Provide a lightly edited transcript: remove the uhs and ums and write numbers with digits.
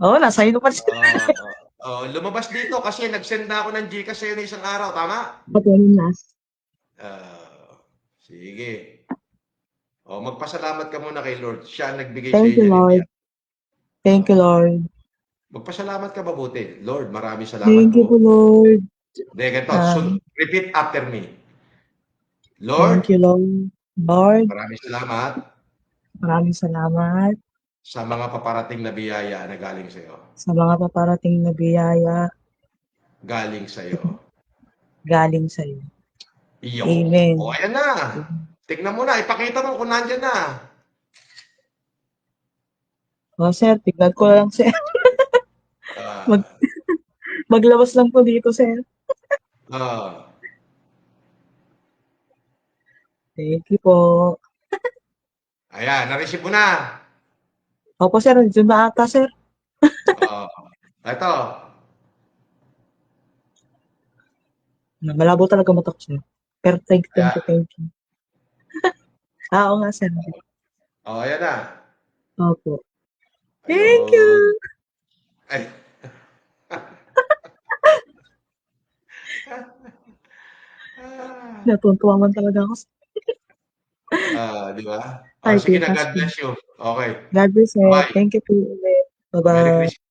Oo, nasa iyo naman sila. Lumabas dito kasi nag-send na ako ng GCash sa'yo na isang araw, tama? Ba't ganun na? Ah, sige. Magpasalamat ka muna kay Lord. Siya ang nagbigay sa Thank you, niyan, hindi Lord. ako. Thank you, Ah, Lord. Magpasalamat ka mabuti. Lord, maraming salamat Thank po. you po, Lord. Hindi, ganito. Ah, Repeat after me. thank Lord, you, Lord. Lord, maraming salamat maraming salamat sa mga paparating na biyaya na galing sa iyo. sa mga paparating na biyaya Galing sa iyo. galing sa iyo. Iyo. Amen. Ayan na. Tignan mo na, ipakita mo kung nandiyan na. O, sir, tignan ko lang, sir. Mag, Ah, maglabas lang po dito, sir. ah. Thank you po. Ayan, na-receive mo na. Opo, sir, nandiyan na ata, sir. Ah, eto. Malabo talaga mata ko, sir. Pero Ayan. thank you. Oo nga, sir. Ayan na. Opo. Thank Ayun. you. Ay. Natutuwa man talaga ako. Di ba? Ay, Sige na, Gcash God po. bless you. Okay. God bless, sir. Bye-bye. Thank you po ulit. Merry Bye-bye. Christmas.